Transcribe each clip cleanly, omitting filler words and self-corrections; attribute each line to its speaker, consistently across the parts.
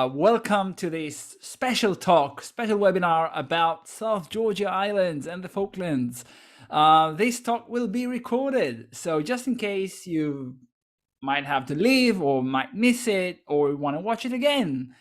Speaker 1: Welcome to this special talk, special webinar about South Georgia Islands and the Falklands. This talk will be recorded, so just in case you might have to leave or might miss it or want to watch it again,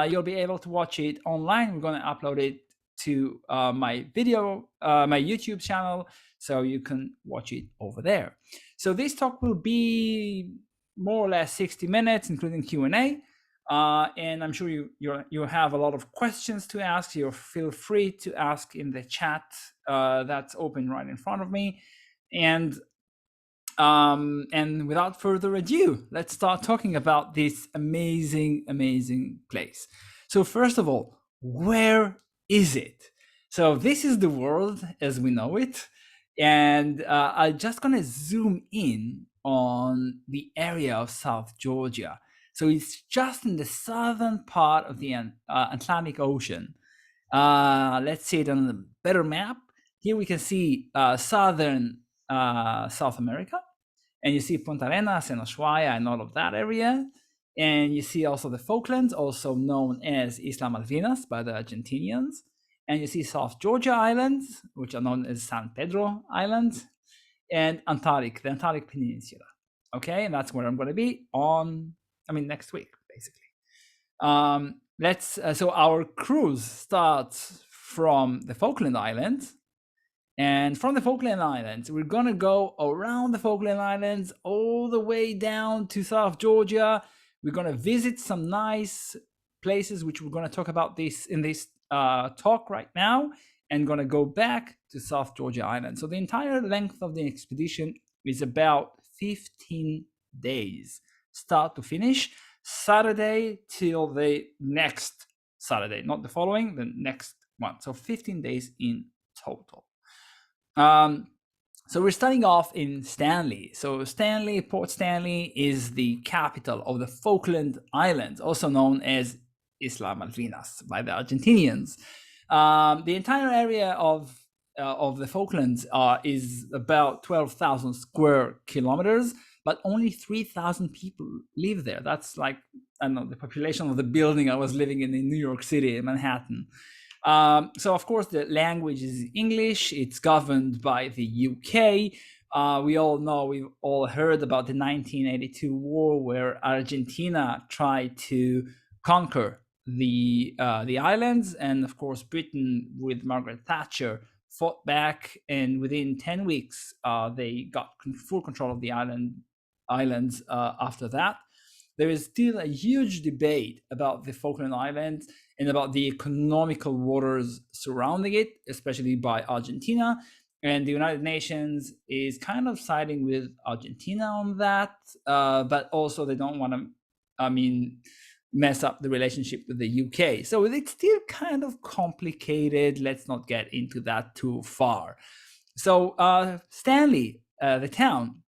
Speaker 1: you'll be able to watch it online. We're going to upload it to my YouTube channel, so you can watch it over there. So this talk will be more or less 60 minutes, including Q&A. And I'm sure you have a lot of questions to ask. You feel free to ask in the chat that's open right in front of me. And without further ado, let's start talking about this amazing place. So first of all, where is it? So this is the world as we know it. And I'm just gonna zoom in on the area of South Georgia. So it's just in the southern part of the Atlantic Ocean. Let's see it on a better map. Here we can see southern South America, and you see Punta Arenas and Ushuaia and all of that area. And you see also the Falklands, also known as Isla Malvinas by the Argentinians. And you see South Georgia Islands, which are known as San Pedro Islands, and Antarctica, the Antarctic Peninsula. Okay, and that's where I'm going to be next week, basically. So our cruise starts from the Falkland Islands. And from the Falkland Islands, we're going to go around the Falkland Islands all the way down to South Georgia. We're going to visit some nice places, which we're going to talk about in this talk right now, and going to go back to South Georgia Island. So the entire length of the expedition is about 15 days, start to finish, Saturday till the next Saturday, not the following, the next one. So 15 days in total. So we're starting off in Stanley. So Port Stanley is the capital of the Falkland Islands, also known as Isla Malvinas by the Argentinians. The entire area of the Falklands is about 12,000 square kilometers, but only 3,000 people live there. That's like, I don't know, the population of the building I was living in New York City, in Manhattan. So of course the language is English. It's governed by the UK. We all know, we've all heard about the 1982 war where Argentina tried to conquer the islands, and of course Britain with Margaret Thatcher fought back, and within 10 weeks they got full control of the islands after that. There is still a huge debate about the Falkland Islands and about the economical waters surrounding it, especially by Argentina. And the United Nations is kind of siding with Argentina on that, but also they don't want to, mess up the relationship with the UK. So it's still kind of complicated. Let's not get into that too far. So Stanley, the town,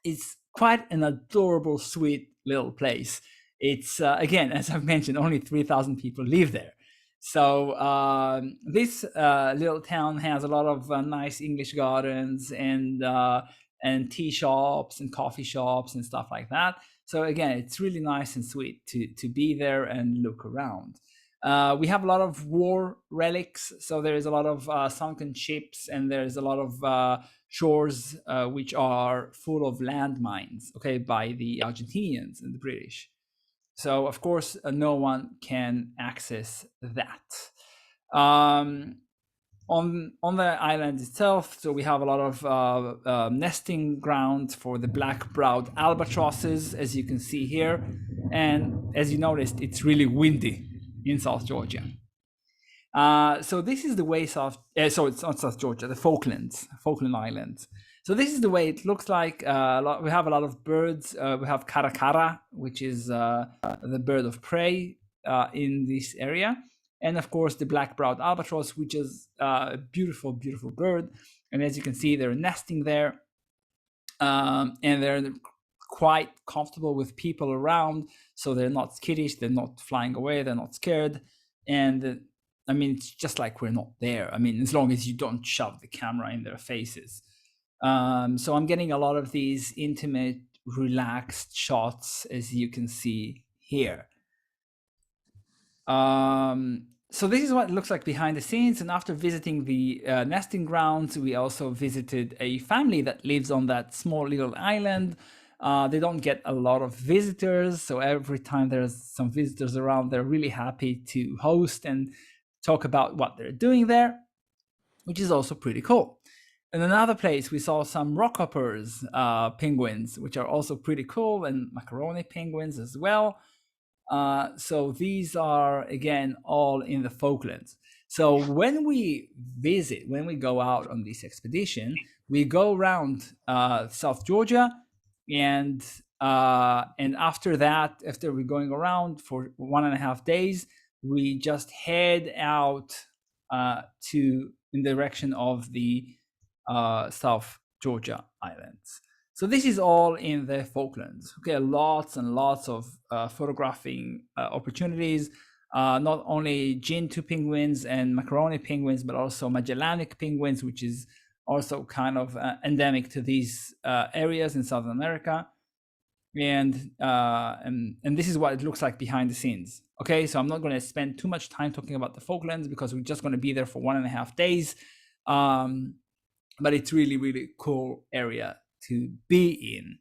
Speaker 1: is quite an adorable, sweet little place. It's, again, as I've mentioned, only 3,000 people live there. So this little town has a lot of nice English gardens and tea shops and coffee shops and stuff like that. So again, it's really nice and sweet to be there and look around. We have a lot of war relics. So there is a lot of sunken ships, and there's a lot of shores which are full of landmines, okay, by the Argentinians and the British. So of course, no one can access that. On the island itself, so we have a lot of nesting grounds for the black-browed albatrosses, as you can see here. And as you noticed, it's really windy in South Georgia. So this is the way so it's not South Georgia, the Falkland Islands. So this is the way it looks like. We have a lot of birds. We have caracara, which is the bird of prey in this area. And of course, the black-browed albatross, which is a beautiful, beautiful bird. And as you can see, they're nesting there. And they're quite comfortable with people around. So they're not skittish. They're not flying away. They're not scared. And it's just like we're not there. As long as you don't shove the camera in their faces. So I'm getting a lot of these intimate, relaxed shots, as you can see here. So this is what it looks like behind the scenes. And after visiting the nesting grounds, we also visited a family that lives on that small little island. They don't get a lot of visitors, so every time there's some visitors around, they're really happy to host and talk about what they're doing there, which is also pretty cool. In another place, we saw some rockhoppers penguins, which are also pretty cool, and macaroni penguins as well. So these are, again, all in the Falklands. So when we go out on this expedition, we go around South Georgia, and after that, after we're going around for 1.5 days, we just head out to in the direction of the South Georgia Islands. So this is all in the Falklands. Okay, lots and lots of photographing opportunities. Not only Gin2 penguins and macaroni penguins, but also Magellanic penguins, which is also kind of endemic to these areas in South America. And this is what it looks like behind the scenes. Okay, so I'm not going to spend too much time talking about the Falklands because we're just going to be there for 1.5 days. But it's really, really cool area to be in.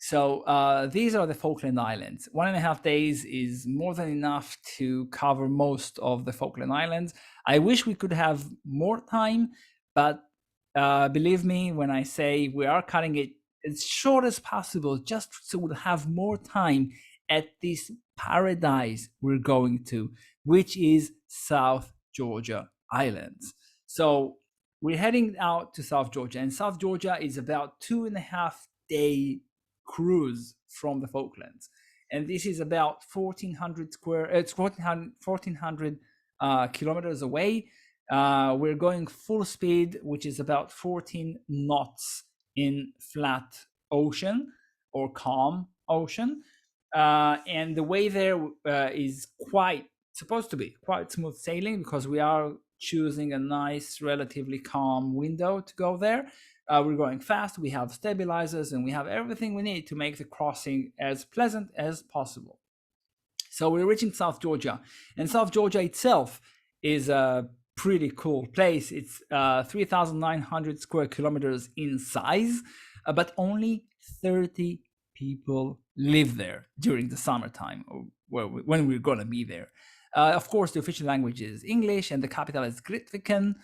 Speaker 1: So these are the Falkland Islands. 1.5 days is more than enough to cover most of the Falkland Islands. I wish we could have more time, but believe me when I say we are cutting it as short as possible, just so we'll have more time at this paradise we're going to, which is South Georgia Islands. So we're heading out to South Georgia, and South Georgia is about 2.5-day cruise from the Falklands, and this is about 1,400 kilometers away. We're going full speed, which is about 14 knots in flat ocean or calm ocean, and the way there is supposed to be quite smooth sailing because we are choosing a nice, relatively calm window to go there. We're going fast, we have stabilizers, and we have everything we need to make the crossing as pleasant as possible. So we're reaching South Georgia, and South Georgia itself is a pretty cool place. It's 3,900 square kilometers in size, but only 30 people live there during the summertime, when we're going to be there. Of course, the official language is English, and the capital is Grytviken,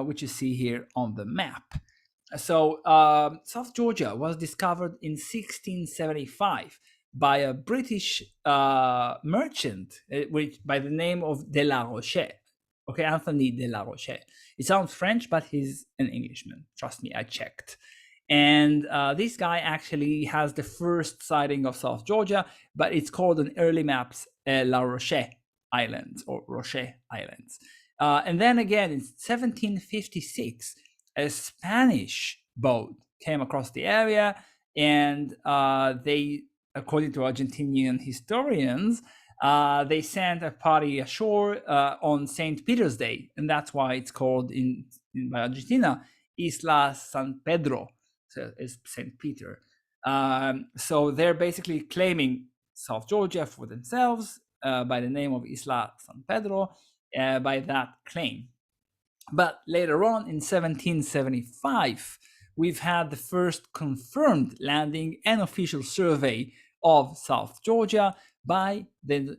Speaker 1: which you see here on the map. So South Georgia was discovered in 1675 by a British merchant by the name of De La Roche. Okay, Anthony De La Roche. It sounds French, but he's an Englishman. Trust me, I checked. And this guy actually has the first sighting of South Georgia, but it's called on early maps La Roche Islands or Roche Islands. And then again in 1756, a Spanish boat came across the area, and they, according to Argentinian historians, they sent a party ashore on St. Peter's Day, and that's why it's called by Argentina Isla San Pedro, so it's St. Peter. So they're basically claiming South Georgia for themselves by the name of Isla San Pedro, by that claim. But later on, in 1775, we've had the first confirmed landing and official survey of South Georgia by the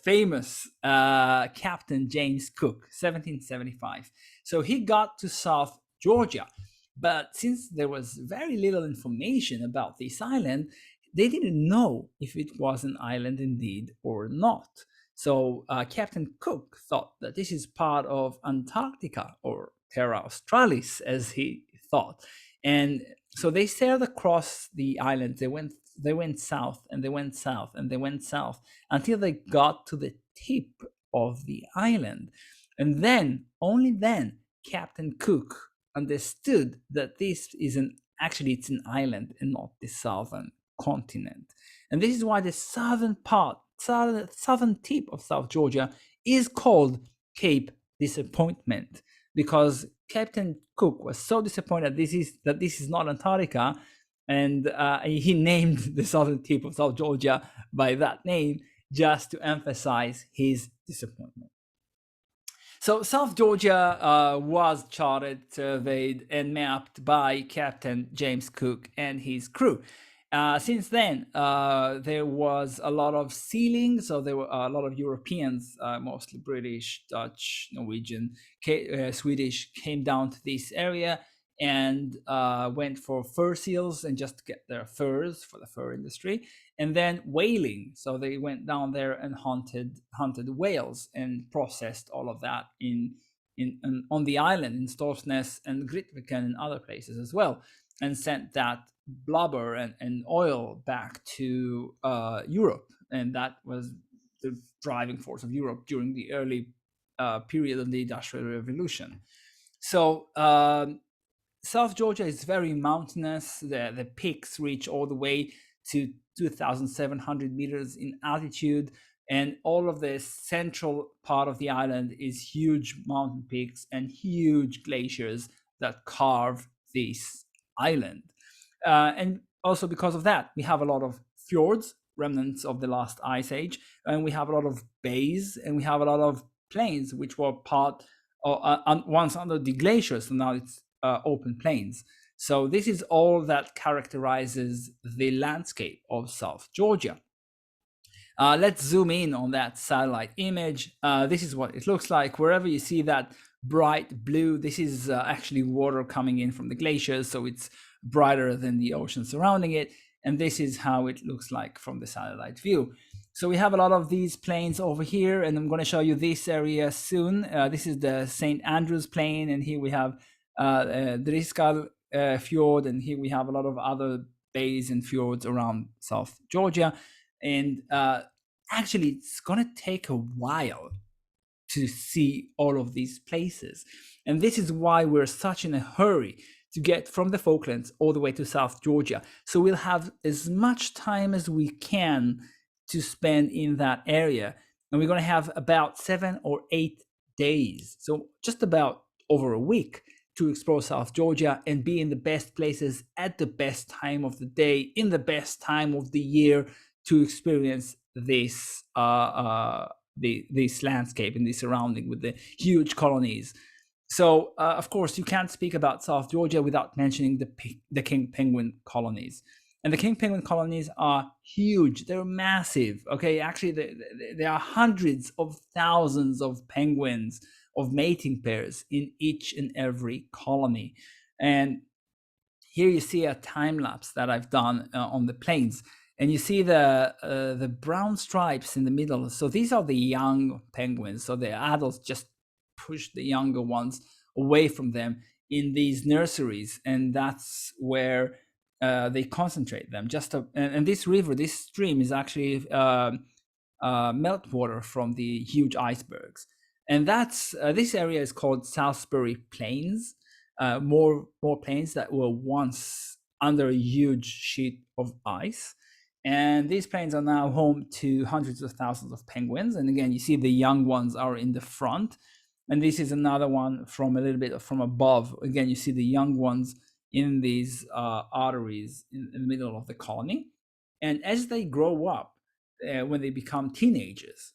Speaker 1: famous Captain James Cook, 1775. So he got to South Georgia, but since there was very little information about this island, they didn't know if it was an island indeed or not. So Captain Cook thought that this is part of Antarctica, or Terra Australis, as he thought. And so they sailed across the island. They went south, and they went south, and they went south until they got to the tip of the island. And then, only then, Captain Cook understood that this is it's an island and not the southern continent. And this is why the southern tip of South Georgia is called Cape Disappointment, because Captain Cook was so disappointed that this is not Antarctica, and he named the southern tip of South Georgia by that name, just to emphasize his disappointment. So South Georgia was charted, surveyed, and mapped by Captain James Cook and his crew. Since then, there was a lot of sealing, so there were a lot of Europeans, mostly British, Dutch, Norwegian, Swedish, came down to this area and went for fur seals and just to get their furs for the fur industry, and then whaling. So they went down there and hunted whales and processed all of that in on the island in Storsnes and Grytviken and other places as well, and sent that blubber and oil back to Europe, and that was the driving force of Europe during the early period of the Industrial Revolution. So South Georgia is very mountainous. The peaks reach all the way to 2,700 meters in altitude, and all of the central part of the island is huge mountain peaks and huge glaciers that carve this island. And also because of that, we have a lot of fjords, remnants of the last ice age, and we have a lot of bays, and we have a lot of plains, which were part once under the glaciers, so now it's open plains. So this is all that characterizes the landscape of South Georgia. Let's zoom in on that satellite image. This is what it looks like. Wherever you see that bright blue, this is actually water coming in from the glaciers, so it's brighter than the ocean surrounding it. And this is how it looks like from the satellite view. So we have a lot of these plains over here, and I'm going to show you this area soon. This is the St. Andrews Plain, and here we have Driskal Fjord, and here we have a lot of other bays and fjords around South Georgia. And actually, it's going to take a while to see all of these places. And this is why we're such in a hurry to get from the Falklands all the way to South Georgia. So we'll have as much time as we can to spend in that area. And we're going to have about 7 or 8 days. So just about over a week to explore South Georgia and be in the best places at the best time of the day, in the best time of the year, to experience this this landscape and the surrounding with the huge colonies. So, of course, you can't speak about South Georgia without mentioning the king penguin colonies. And the king penguin colonies are huge. They're massive. Okay, actually, there are hundreds of thousands of penguins, of mating pairs in each and every colony. And here you see a time lapse that I've done on the plains. And you see the brown stripes in the middle. So these are the young penguins. So the adults just push the younger ones away from them in these nurseries, and that's where they concentrate them. And this river, this stream, is actually meltwater from the huge icebergs, and that's this area is called Salisbury Plains. More plains that were once under a huge sheet of ice. And these plains are now home to hundreds of thousands of penguins. And again, you see the young ones are in the front. And this is another one from a little bit from above. Again, you see the young ones in these arteries in the middle of the colony. And as they grow up, when they become teenagers,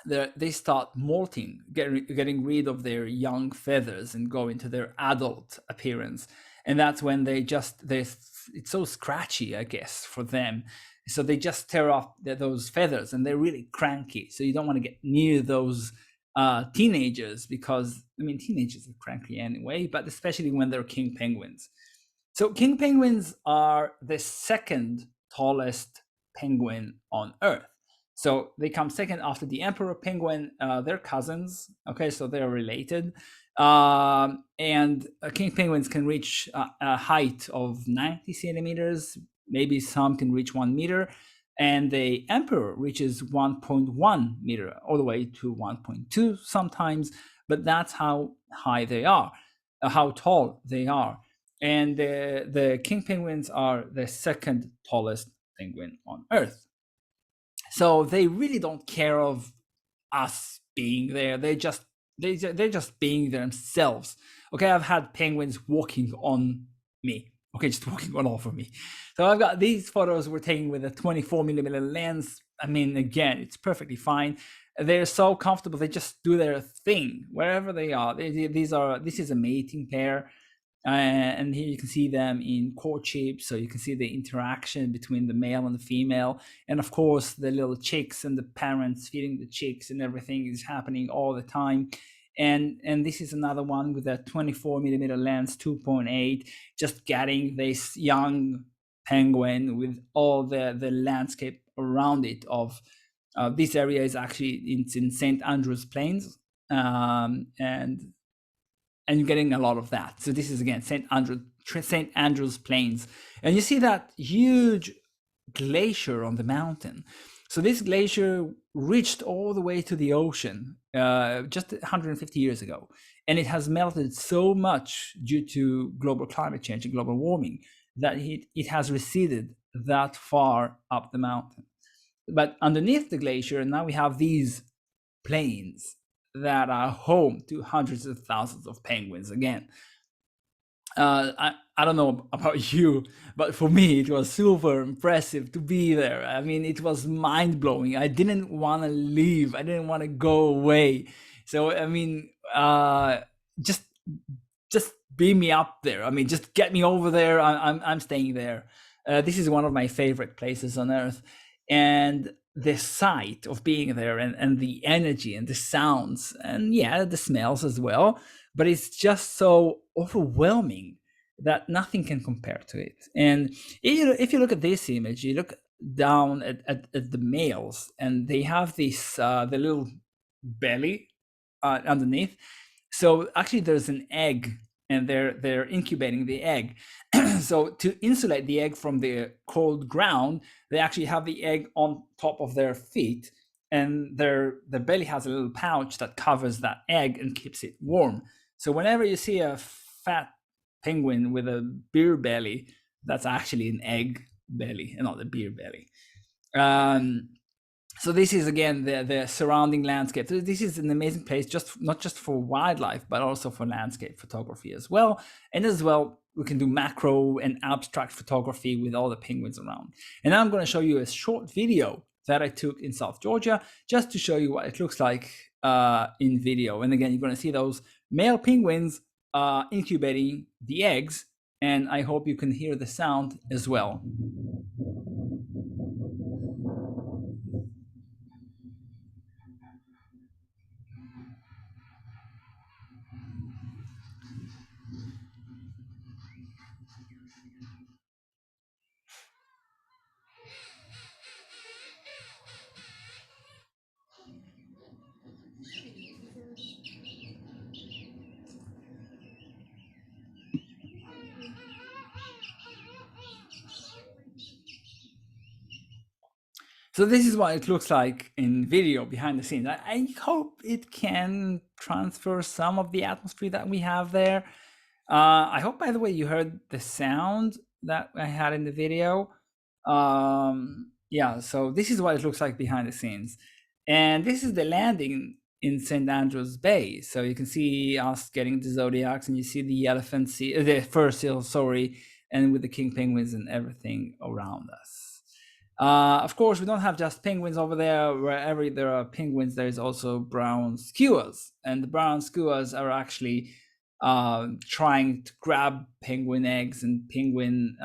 Speaker 1: they start molting, getting rid of their young feathers and go into their adult appearance. And that's when it's so scratchy, I guess, for them. So they just tear off those feathers, and they're really cranky. So you don't want to get near those teenagers, because, I mean, teenagers are cranky anyway, but especially when they're king penguins. So king penguins are the second tallest penguin on Earth. So they come second after the emperor penguin. They're cousins, okay, so they're related. And king penguins can reach a height of 90 centimeters. Maybe some can reach 1 meter. And the emperor reaches 1.1 meter, all the way to 1.2 sometimes. But that's how high they are, how tall they are. And the king penguins are the second tallest penguin on Earth. So they really don't care of us being there. They're just being themselves. Okay, I've had penguins walking on me. Okay, just walking all over me. So I've got these photos were taken with a 24 millimeter lens. I mean, again, it's perfectly fine. They're so comfortable. They just do their thing wherever they are. This is a mating pair. And here you can see them in courtship, so you can see the interaction between the male and the female, and of course the little chicks and the parents feeding the chicks and everything is happening all the time. And this is another one with a 24 millimeter lens, 2.8, just getting this young penguin with all the landscape around it. Of this area is actually in St. Andrews Plains, and you're getting a lot of that. So this is again St. Andrews Plains, and you see that huge glacier on the mountain. So this glacier reached all the way to the ocean just 150 years ago, and it has melted so much due to global climate change and global warming that it has receded that far up the mountain. But underneath the glacier, now we have these plains that are home to hundreds of thousands of penguins again. I don't know about you, but for me, it was super impressive to be there. I mean, it was mind blowing. I didn't want to leave. I didn't want to go away. So, I mean, just just beam me up there. I mean, just get me over there. I'm staying there. This is one of my favorite places on Earth, and the sight of being there, and the energy and the sounds, and yeah, the smells as well, but it's just so overwhelming that nothing can compare to it. And if you look at this image, you look down at the males, and they have this the little belly underneath. So actually there's an egg, and they're incubating the egg. So to insulate the egg from the cold ground, they actually have the egg on top of their feet, and their belly has a little pouch that covers that egg and keeps it warm. So whenever you see a fat penguin with a beer belly, that's actually an egg belly and not a beer belly. So this is again the surrounding landscape. So this is an amazing place, just not just for wildlife, but also for landscape photography as well. And as well, we can do macro and abstract photography with all the penguins around. And now I'm going to show you a short video that I took in South Georgia, just to show you what it looks like in video. And again, you're going to see those male penguins incubating the eggs, and I hope you can hear the sound as well. So this is what it looks like in video behind the scenes. I hope it can transfer some of the atmosphere that we have there. I hope, by the way, you heard the sound that I had in the video. Yeah, so this is what it looks like behind the scenes. And this is the landing in St. Andrews Bay. So you can see us getting the zodiacs, and you see the elephant seal, the fur seal, sorry, and with the king penguins and everything around us. Of course, we don't have just penguins over there. Wherever there are penguins, there is also brown skuas, and the brown skuas are actually trying to grab penguin eggs and penguin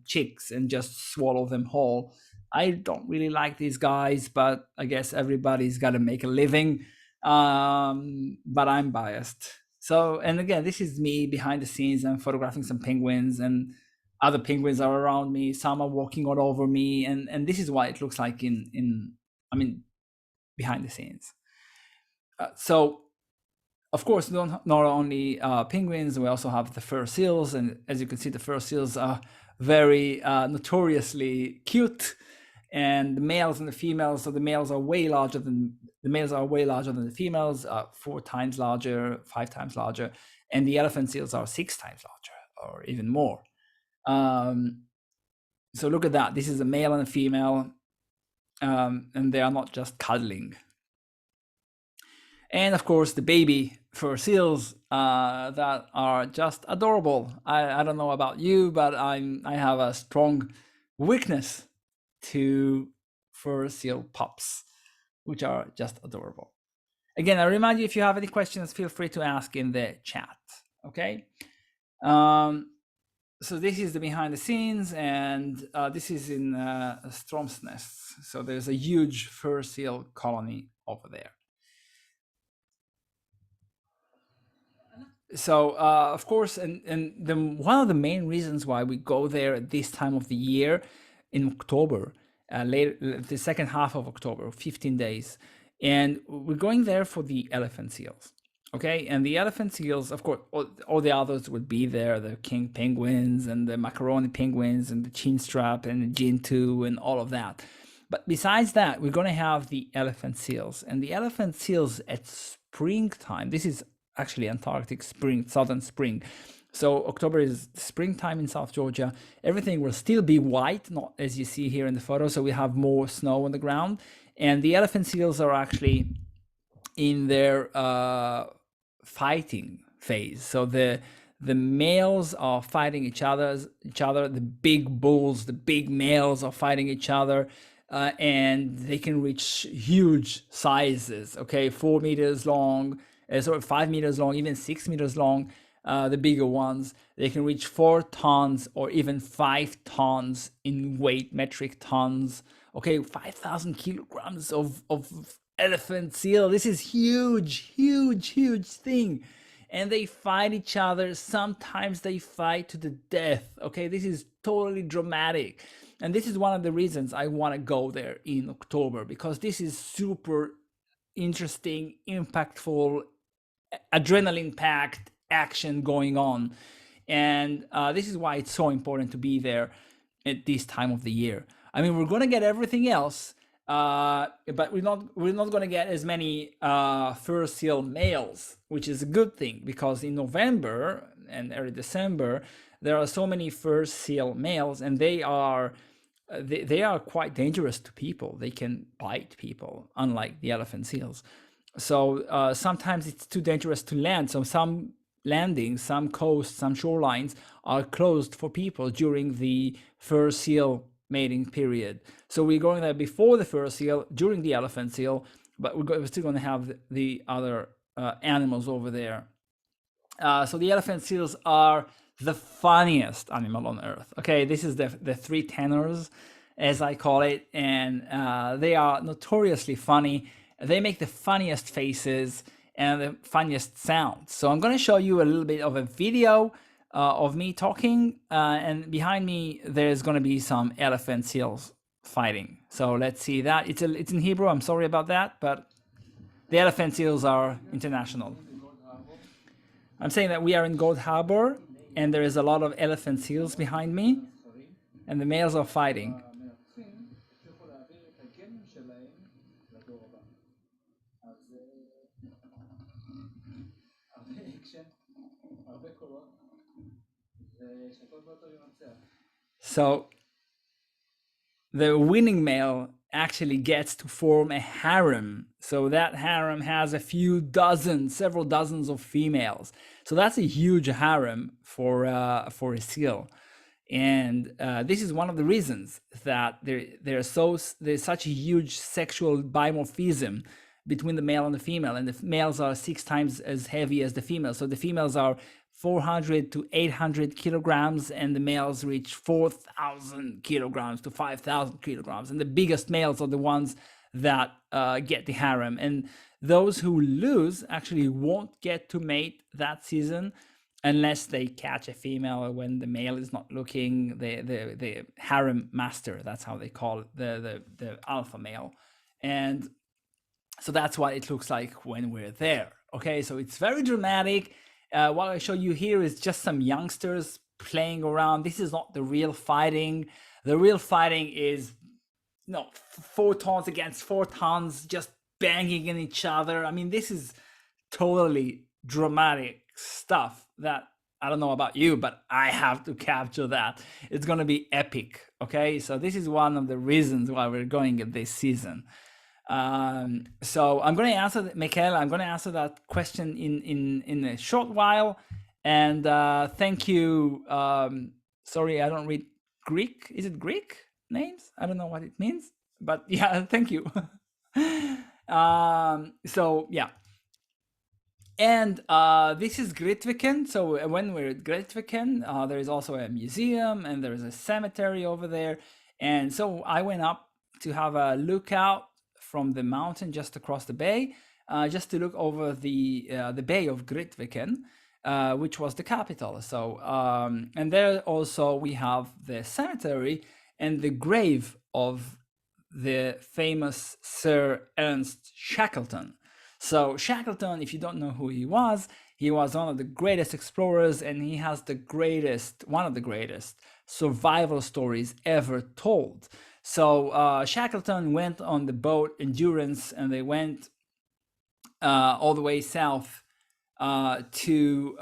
Speaker 1: chicks and just swallow them whole. I don't really like these guys, but I guess everybody's got to make a living. But I'm biased. So, and again, this is me behind the scenes. I'm photographing some penguins, and other penguins are around me. Some are walking all over me, and this is what it looks like in I mean, behind the scenes. So, of course, not only penguins, we also have the fur seals, and as you can see, the fur seals are very notoriously cute. And the males and the females, so the males are way larger than the females, 4 times larger, 5 times larger, and the elephant seals are 6 times larger, or even more. So look at that. This is a male and a female, and they are not just cuddling. And of course, the baby fur seals that are just adorable. I don't know about you, but I have a strong weakness to fur seal pups, which are just adorable. Again, I remind you, if you have any questions, feel free to ask in the chat. Okay. So this is the behind the scenes, and this is in Stromsness. So there's a huge fur seal colony over there. So of course, one of the main reasons why we go there at this time of the year in October, later the second half of October, 15 days, and we're going there for the elephant seals. Okay, and the elephant seals, of course, all the others would be there, the king penguins and the macaroni penguins and the chinstrap and the gentoo and all of that. But besides that, we're going to have the elephant seals, and the elephant seals at springtime. This is actually Antarctic spring, southern spring. So October is springtime in South Georgia. Everything will still be white, not as you see here in the photo. So we have more snow on the ground, and the elephant seals are actually in their fighting phase. So the males are fighting each other. The big bulls, the big males are fighting each other. And they can reach huge sizes. Okay, 4 meters long, 5 meters long, even 6 meters long. The bigger ones, they can reach 4 tons or even 5 tons in weight, metric tons. Okay, 5,000 kilograms of elephant seal. This is huge, huge, huge thing. And they fight each other. Sometimes they fight to the death. Okay, this is totally dramatic. And this is one of the reasons I want to go there in October, because this is super interesting, impactful, adrenaline-packed action going on. And this is why it's so important to be there at this time of the year. I mean, we're going to get everything else, but we're not going to get as many fur seal males, which is a good thing, because in November and early December, there are so many fur seal males, and they are quite dangerous to people. They can bite people, unlike the elephant seals. So sometimes it's too dangerous to land. So some landings, some coasts, some shorelines are closed for people during the fur seal mating period. So we're going there before the fur seal, during the elephant seal, but we're still going to have the other animals over there. So the elephant seals are the funniest animal on earth. Okay, this is the three tenors, as I call it, and they are notoriously funny. They make the funniest faces and the funniest sounds. So I'm going to show you a little bit of a video of me talking, and behind me there's going to be some elephant seals fighting. So let's see that. It's in Hebrew. I'm sorry about that, but the elephant seals are international. I'm saying that we are in Gold Harbor, and there is a lot of elephant seals behind me, and the males are fighting. So the winning male actually gets to form a harem. So that harem has several dozens of females. So that's a huge harem for a seal. And this is one of the reasons that there's such a huge sexual dimorphism between the male and the female, and the males are 6 times as heavy as the females. So the females are 400 to 800 kilograms, and the males reach 4,000 kilograms to 5,000 kilograms. And the biggest males are the ones that get the harem. And those who lose actually won't get to mate that season unless they catch a female when the male is not looking. The harem master, that's how they call it, the alpha male. And so that's what it looks like when we're there. Okay, so it's very dramatic. What I show you here is just some youngsters playing around. This is not the real fighting. The real fighting is 4 tons against 4 tons, just banging in each other. I mean, this is totally dramatic stuff that I don't know about you, but I have to capture that. It's going to be epic. Okay, so this is one of the reasons why we're going at this season. So I'm going to answer, Michael, I'm going to answer that question in a short while. And thank you. Sorry, I don't read Greek. Is it Greek names? I don't know what it means, but yeah, thank you. So yeah, and this is Grytviken. So when we're at Grytviken, there is also a museum and there is a cemetery over there. And so I went up to have a lookout from the mountain just across the bay, just to look over the bay of Grytviken, which was the capital. So and there also we have the cemetery and the grave of the famous Sir Ernst Shackleton. So Shackleton, if you don't know who he was one of the greatest explorers, and he has one of the greatest survival stories ever told. So Shackleton went on the boat Endurance, and they went all the way south to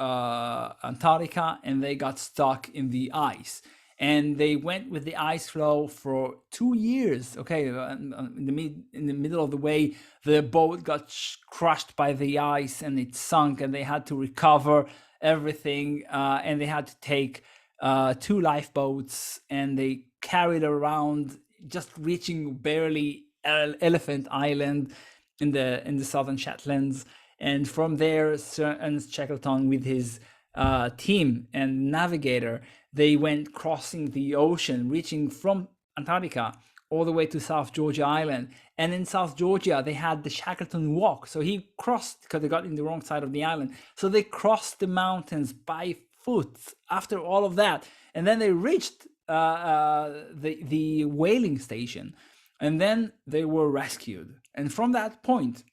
Speaker 1: Antarctica, and they got stuck in the ice. And they went with the ice flow for 2 years. Okay, in the middle of the way, the boat got crushed by the ice and it sunk, and they had to recover everything. And they had to take 2 lifeboats, and they carried around, just reaching barely Elephant Island in the southern Shetlands. And from there, Sir Ernst Shackleton with his team and navigator, they went crossing the ocean, reaching from Antarctica all the way to South Georgia Island. And in South Georgia, they had the Shackleton Walk. So he crossed, because they got in the wrong side of the island. So they crossed the mountains by foot after all of that. And then they reached the whaling station. And then they were rescued. And from that point,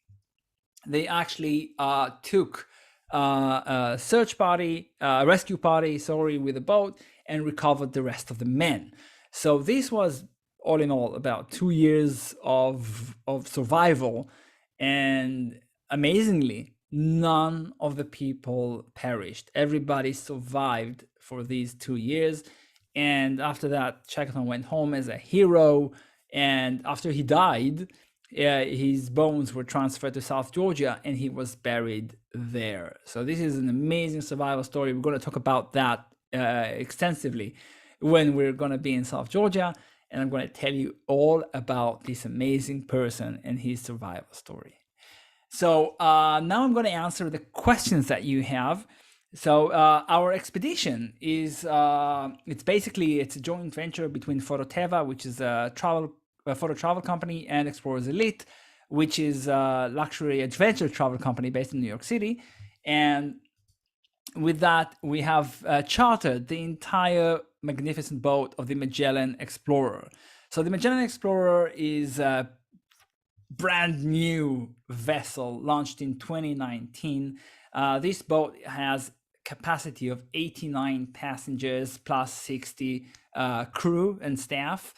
Speaker 1: they actually took a search party, rescue party, with a boat, and recovered the rest of the men. So this was all in all about 2 years of survival, and amazingly, none of the people perished. Everybody survived for these 2 years, and after that, Shackleton went home as a hero. And after he died, his bones were transferred to South Georgia, and he was buried there. So this is an amazing survival story. We're going to talk about that extensively when we're going to be in South Georgia, and I'm going to tell you all about this amazing person and his survival story. So now I'm going to answer the questions that you have. So our expedition is it's a joint venture between Phototeva, which is a photo travel company, and Explorers Elite, which is a luxury adventure travel company based in New York City. And with that, we have chartered the entire magnificent boat of the Magellan Explorer. So the Magellan Explorer is a brand new vessel launched in 2019. This boat has capacity of 89 passengers plus 60 crew and staff.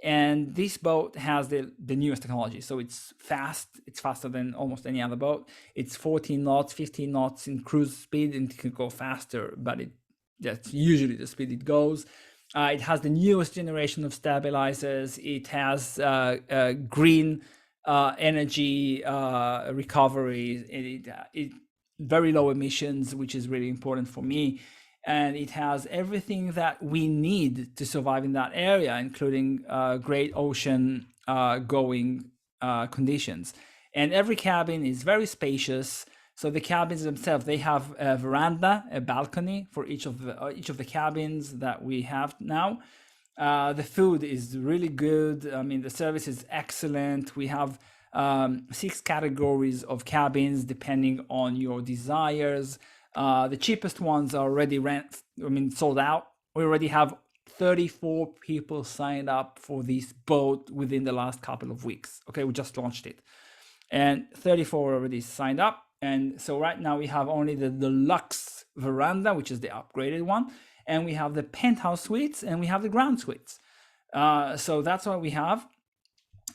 Speaker 1: And this boat has the newest technology. So it's fast. It's faster than almost any other boat. It's 14 knots, 15 knots in cruise speed, and it can go faster, but that's usually the speed it goes. It has the newest generation of stabilizers. It has green energy recovery. It very low emissions, which is really important for me. And it has everything that we need to survive in that area, including great ocean going conditions. And every cabin is very spacious. So the cabins themselves, they have a veranda, a balcony for each of the cabins that we have now. The food is really good. I mean, the service is excellent. We have 6 categories of cabins depending on your desires. The cheapest ones are already sold out. We already have 34 people signed up for this boat within the last couple of weeks. Okay, we just launched it. And 34 already signed up. And so right now we have only the deluxe veranda, which is the upgraded one. And we have the penthouse suites, and we have the ground suites. So that's what we have.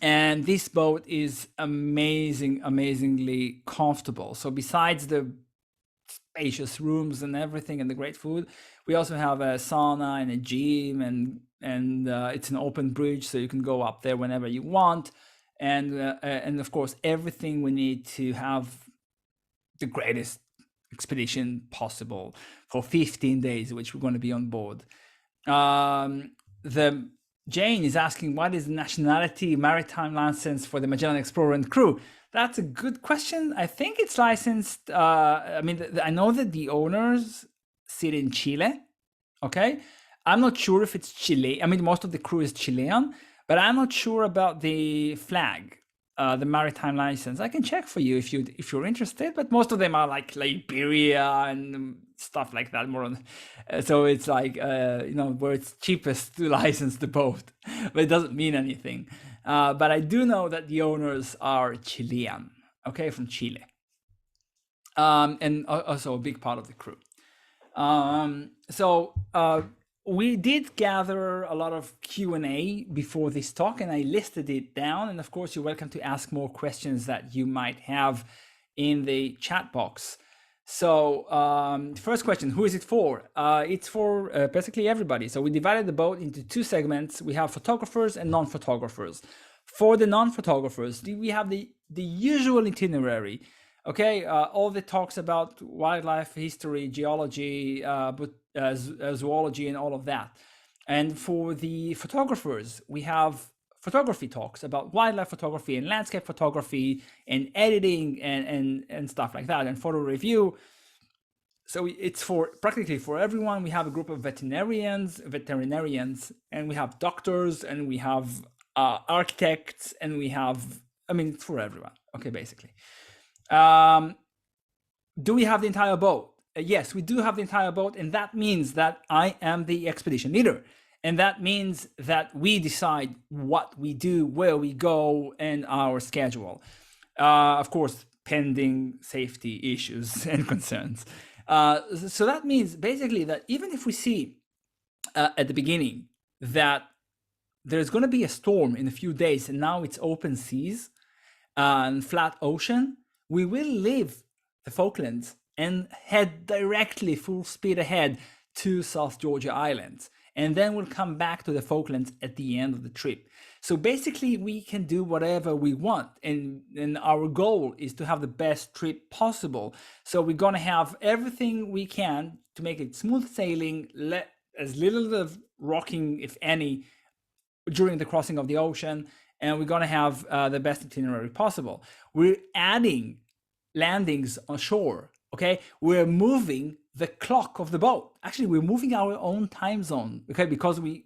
Speaker 1: And this boat is amazingly comfortable. So besides the spacious rooms and everything and the great food, we also have a sauna and a gym, and it's an open bridge, so you can go up there whenever you want. and of course everything we need to have the greatest expedition possible for 15 days, which we're going to be on board. The Jane is asking, what is the nationality, maritime license for the Magellan Explorer and crew? That's a good question. I think it's licensed. I mean, I know that the owners sit in Chile. Okay, I'm not sure if it's Chile. I mean, most of the crew is Chilean, but I'm not sure about the flag, the maritime license. I can check for you if you're interested. But most of them are like Liberia and stuff like that. More on, so it's like where it's cheapest to license the boat, but it doesn't mean anything. But I do know that the owners are Chilean. Okay, from Chile, and also a big part of the crew. So we did gather a lot of Q&A before this talk, and I listed it down. And of course, you're welcome to ask more questions that you might have in the chat box. So first question, who is it for? It's for basically everybody. So we divided the boat into two segments. We have photographers and non-photographers. For the non-photographers, we have the usual itinerary. Okay, all the talks about wildlife history, geology, zoology, and all of that. And for the photographers, we have photography talks about wildlife photography and landscape photography and editing and stuff like that, and photo review. So it's for practically for everyone. We have a group of veterinarians, and we have doctors, and we have architects, and we have, I mean, it's for everyone. Okay, basically. Do we have the entire boat? Yes, we do have the entire boat, and that means that I am the expedition leader. And that means that we decide what we do, where we go, and our schedule. Of course, pending safety issues and concerns. So that means basically that even if we see at the beginning that there's going to be a storm in a few days, and now it's open seas and flat ocean, we will leave the Falklands and head directly full speed ahead to South Georgia Islands. And then we'll come back to the Falklands at the end of the trip. So basically we can do whatever we want. And our goal is to have the best trip possible. So we're going to have everything we can to make it smooth sailing, as little of rocking, if any, during the crossing of the ocean. And we're going to have the best itinerary possible. We're adding landings on shore, okay? We're moving the clock of the boat. Actually, we're moving our own time zone, okay? Because we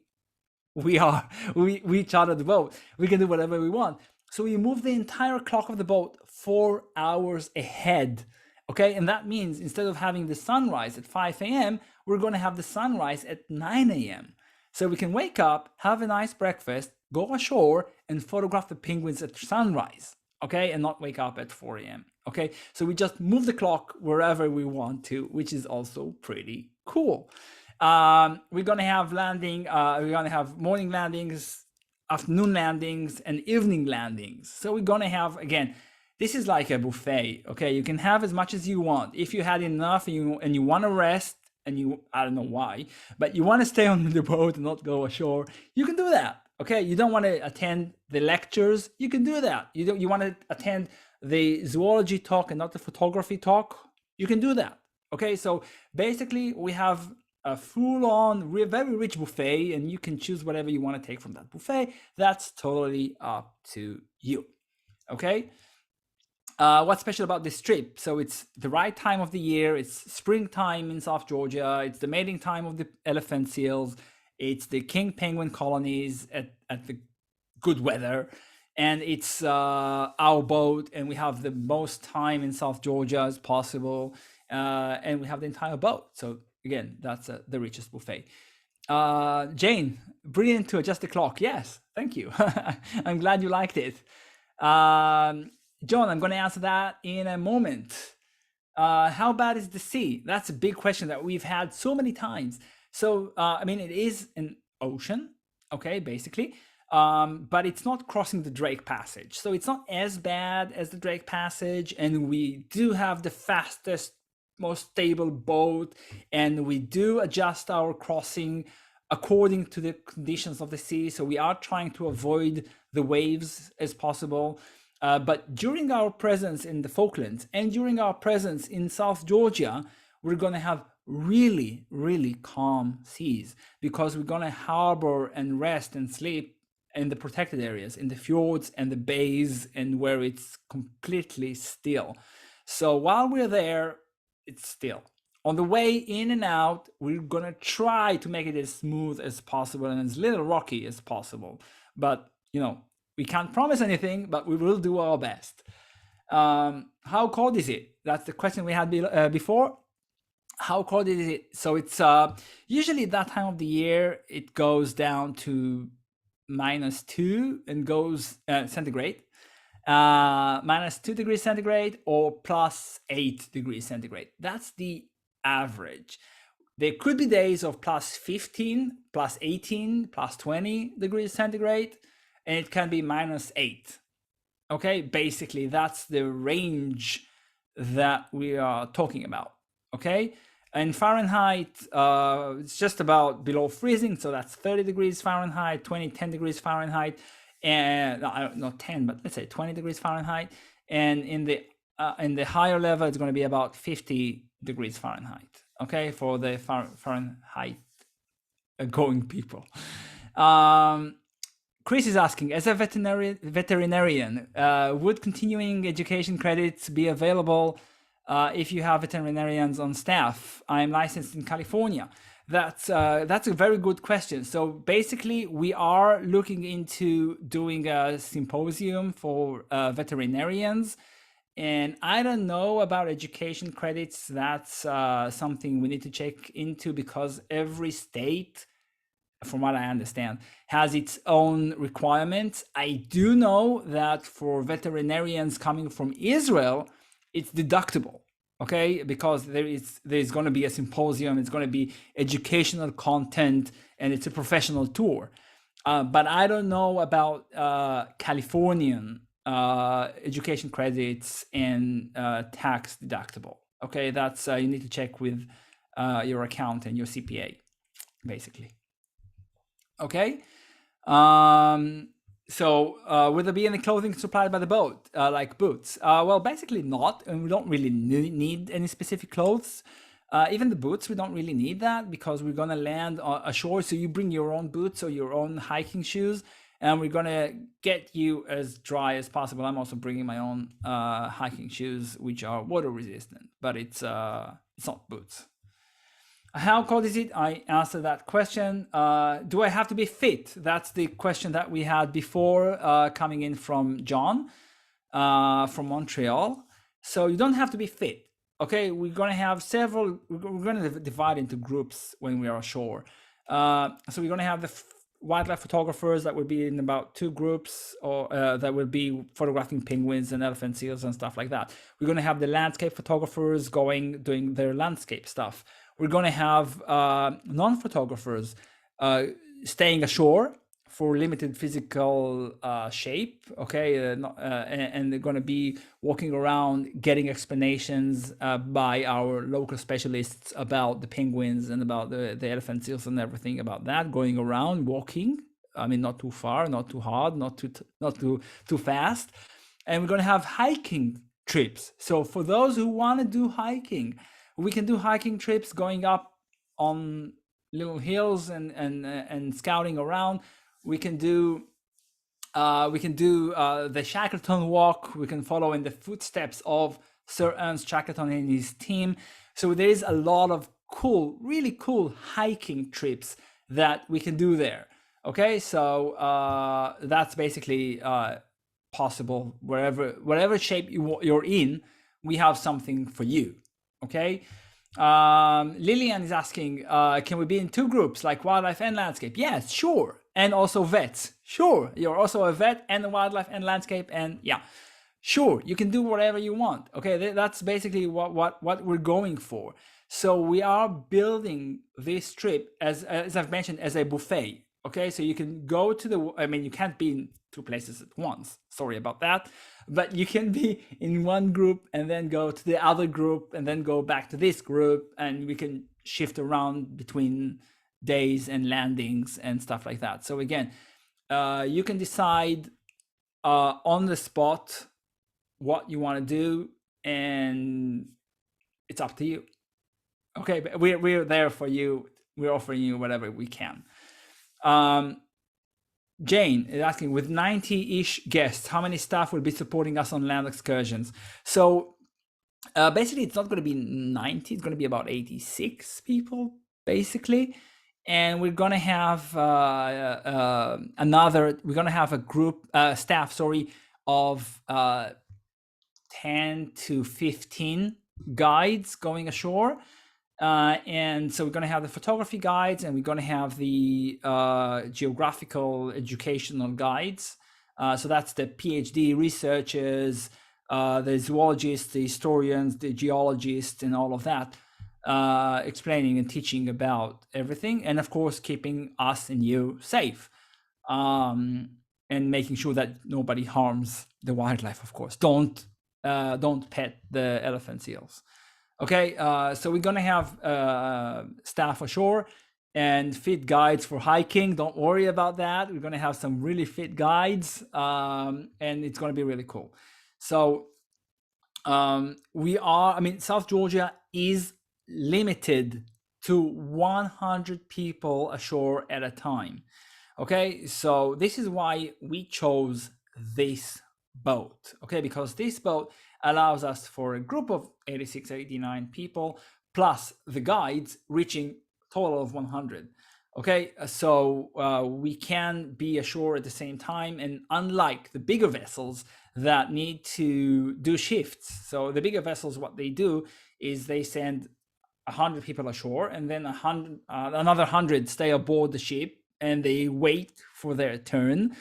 Speaker 1: chartered the boat. We can do whatever we want. So we move the entire clock of the boat 4 hours ahead, okay? And that means instead of having the sunrise at 5 a.m., we're going to have the sunrise at 9 a.m. So we can wake up, have a nice breakfast, go ashore, and photograph the penguins at sunrise, okay? And not wake up at 4 a.m., okay? So we just move the clock wherever we want to, which is also pretty cool. We're going to have we're going to have morning landings, afternoon landings, and evening landings. So we're going to have, again, this is like a buffet, okay? You can have as much as you want. If you had enough and you want to rest, and I don't know why, but you want to stay on the boat and not go ashore, you can do that, okay? You don't want to attend the lectures, you can do that. You want to attend the zoology talk and not the photography talk, you can do that, okay? So basically we have a full-on, very rich buffet, and you can choose whatever you want to take from that buffet. That's totally up to you, okay? What's special about this trip? So it's the right time of the year. It's springtime in South Georgia. It's the mating time of the elephant seals. It's the king penguin colonies at the good weather. And it's our boat, and we have the most time in South Georgia as possible. And we have the entire boat. So again, that's the richest buffet. Jane, brilliant to adjust the clock. Yes, thank you. I'm glad you liked it. John, I'm going to answer that in a moment. How bad is the sea? That's a big question that we've had so many times. So, I mean, it is an ocean, okay, basically, but it's not crossing the Drake Passage. So it's not as bad as the Drake Passage, and we do have the fastest, most stable boat, and we do adjust our crossing according to the conditions of the sea. So we are trying to avoid the waves as possible. But during our presence in the Falklands and during our presence in South Georgia, we're going to have really, really calm seas, because we're going to harbor and rest and sleep in the protected areas, in the fjords and the bays, and where it's completely still. So while we're there, it's still. On the way in and out, we're going to try to make it as smooth as possible and as little rocky as possible. But, we can't promise anything, but we will do our best. How cold is it? That's the question we had before. How cold is it? So it's usually that time of the year, it goes down to -2 and goes centigrade, -2 degrees centigrade or +8 degrees centigrade. That's the average. There could be days of +15, +18, +20 degrees centigrade, and it can be -8. Okay, basically that's the range that we are talking about. Okay, in Fahrenheit, it's just about below freezing, so that's 30 degrees Fahrenheit, 10 degrees Fahrenheit, and not 10, but let's say 20 degrees Fahrenheit. And in the higher level, it's going to be about 50 degrees Fahrenheit. Okay, for the Fahrenheit going people. Chris is asking, as a veterinarian, would continuing education credits be available if you have veterinarians on staff? I'm licensed in California. That's a very good question. So basically, we are looking into doing a symposium for veterinarians. And I don't know about education credits. That's something we need to check into, because every state, from what I understand, has its own requirements. I do know that for veterinarians coming from Israel, it's deductible, okay? Because there's going to be a symposium, it's going to be educational content, and it's a professional tour. But I don't know about Californian education credits and tax deductible. Okay, that's you need to check with your accountant and your CPA, basically. Okay, so will there be any clothing supplied by the boat, like boots? Well, basically not, and we don't really need any specific clothes. Even the boots, we don't really need that, because we're gonna land ashore. So you bring your own boots or your own hiking shoes, and we're gonna get you as dry as possible. I'm also bringing my own hiking shoes, which are water resistant, but it's not boots. How cold is it? I answered that question. Do I have to be fit? That's the question that we had before, coming in from John from Montreal. So you don't have to be fit. Okay, we're going to have we're going to divide into groups when we are ashore. So we're going to have the wildlife photographers that will be in about 2 groups, or that will be photographing penguins and elephant seals and stuff like that. We're going to have the landscape photographers doing their landscape stuff. We're going to have non-photographers staying ashore for limited physical shape, okay? And they're going to be walking around getting explanations by our local specialists about the penguins and about the elephant seals and everything about that, going around, walking. I mean, not too far, not too hard, not too fast. And we're going to have hiking trips. So for those who want to do hiking, we can do hiking trips going up on little hills and scouting around. We can do the Shackleton walk. We can follow in the footsteps of Sir Ernst Shackleton and his team. So there is a lot of really cool hiking trips that we can do there. Okay, so that's basically possible whatever shape you're in. We have something for you. Okay. Lillian is asking, can we be in 2 groups, like wildlife and landscape? Yes, sure. And also vets. Sure. You're also a vet and a wildlife and landscape. And yeah, sure. You can do whatever you want. Okay. That's basically what we're going for. So we are building this trip, as I've mentioned, as a buffet. Okay. So you can go to you can't be in 2 places at once. Sorry about that. But you can be in one group and then go to the other group and then go back to this group, and we can shift around between days and landings and stuff like that. So again, you can decide on the spot what you want to do, and it's up to you. Okay, but we're there for you. We're offering you whatever we can. Jane is asking, with 90-ish guests, how many staff will be supporting us on land excursions? So basically, it's not going to be 90. It's going to be about 86 people, basically. And we're going to have we're going to have a group, staff, of 10 to 15 guides going ashore. And so we're going to have the photography guides, and we're going to have the geographical educational guides. So that's the PhD researchers, the zoologists, the historians, the geologists, and all of that, explaining and teaching about everything. And of course, keeping us and you safe, and making sure that nobody harms the wildlife, of course. Don't pet the elephant seals. Okay, so we're going to have staff ashore and fit guides for hiking. Don't worry about that. We're going to have some really fit guides, and it's going to be really cool. So South Georgia is limited to 100 people ashore at a time. Okay, so this is why we chose this boat. Okay, because this boat allows us for a group of 86, 89 people plus the guides reaching total of 100. Okay, so we can be ashore at the same time, and unlike the bigger vessels that need to do shifts, so the bigger vessels, what they do is they send 100 people ashore, and then another 100 stay aboard the ship, and they wait for their turn,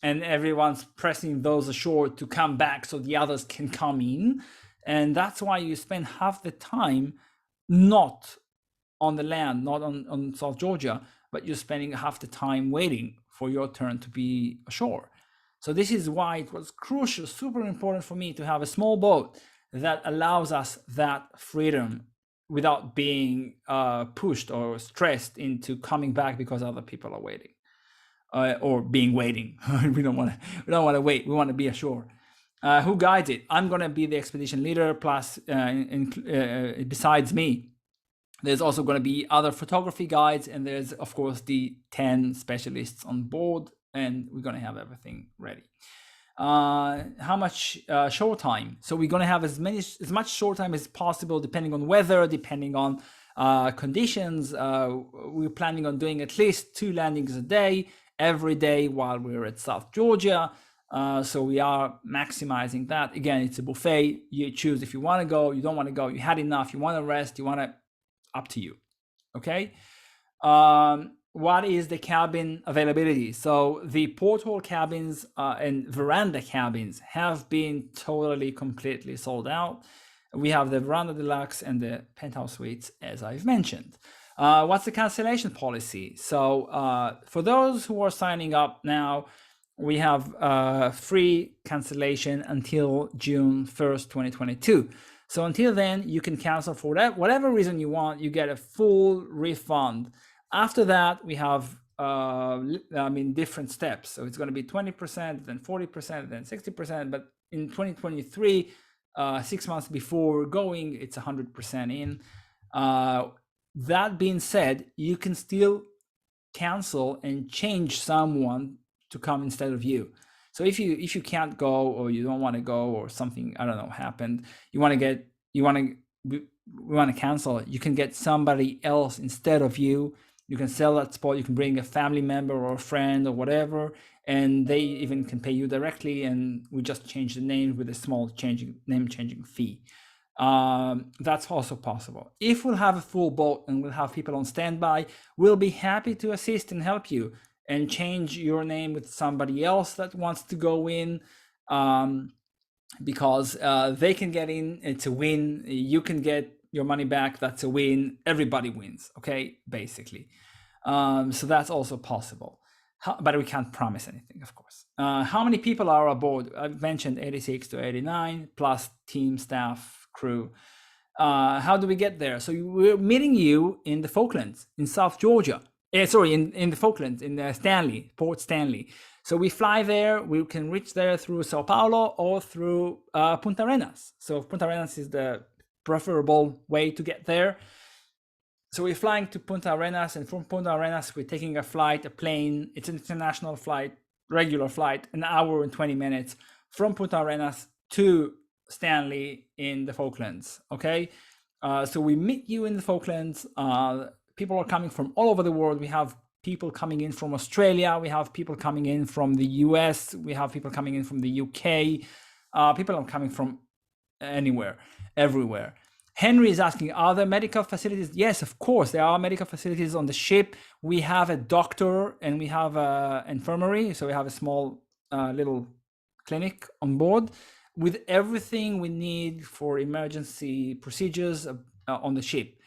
Speaker 1: and everyone's pressing those ashore to come back so the others can come in. And that's why you spend half the time not on the land, not on South Georgia, but you're spending half the time waiting for your turn to be ashore. So this is why it was crucial, super important for me to have a small boat that allows us that freedom without being pushed or stressed into coming back because other people are waiting. Or being waiting. we don't want to wait. We want to be ashore. Who guides it? I'm going to be the expedition leader. Plus, besides me, there's also going to be other photography guides, and there's of course the 10 specialists on board, and we're going to have everything ready. How much shore time? So we're going to have as much shore time as possible, depending on weather, depending on conditions. We're planning on doing at least 2 landings a day, every day while we're at South Georgia. So we are maximizing that. Again, it's a buffet. You choose if you want to go, you don't want to go, you had enough, you want to rest, you want to, up to you. Okay. What is the cabin availability? So the porthole cabins and veranda cabins have been totally, completely sold out. We have the Veranda Deluxe and the Penthouse Suites, as I've mentioned. What's the cancellation policy? So for those who are signing up now, we have free cancellation until June 1st, 2022. So until then, you can cancel for whatever reason you want. You get a full refund. After that, we have different steps. So it's going to be 20%, then 40%, then 60%. But in 2023, 6 months before going, it's 100% in. That being said, you can still cancel and change someone to come instead of you. So if you can't go, or you don't want to go, or something, I don't know, happened, you want to cancel it, you can get somebody else instead of you. You can sell that spot. You can bring a family member or a friend or whatever, and they even can pay you directly, and we just change the name with a small name changing fee. That's also possible. If we'll have a full boat and we'll have people on standby, we'll be happy to assist and help you and change your name with somebody else that wants to go in, because they can get in. It's a win. You can get your money back. That's a win. Everybody wins. Okay, basically. So that's also possible. But we can't promise anything, of course. How many people are aboard? I've mentioned 86 to 89 plus team, staff, crew. How do we get there? So we're meeting you in the Falklands, in South Georgia. Sorry, in the Falklands, in Stanley, Port Stanley. So we fly there. We can reach there through Sao Paulo or through Punta Arenas. So Punta Arenas is the preferable way to get there. So we're flying to Punta Arenas, and from Punta Arenas, we're taking a flight, a plane. It's an international flight, regular flight, an hour and 20 minutes from Punta Arenas to Stanley in the Falklands. Okay, so we meet you in the Falklands. People are coming from all over the world. We have people coming in from Australia. We have people coming in from the US. We have people coming in from the UK. People are coming from anywhere, everywhere. Henry is asking, are there medical facilities? Yes, of course, there are medical facilities on the ship. We have a doctor and we have an infirmary. So we have a small little clinic on board with everything we need for emergency procedures on the ship.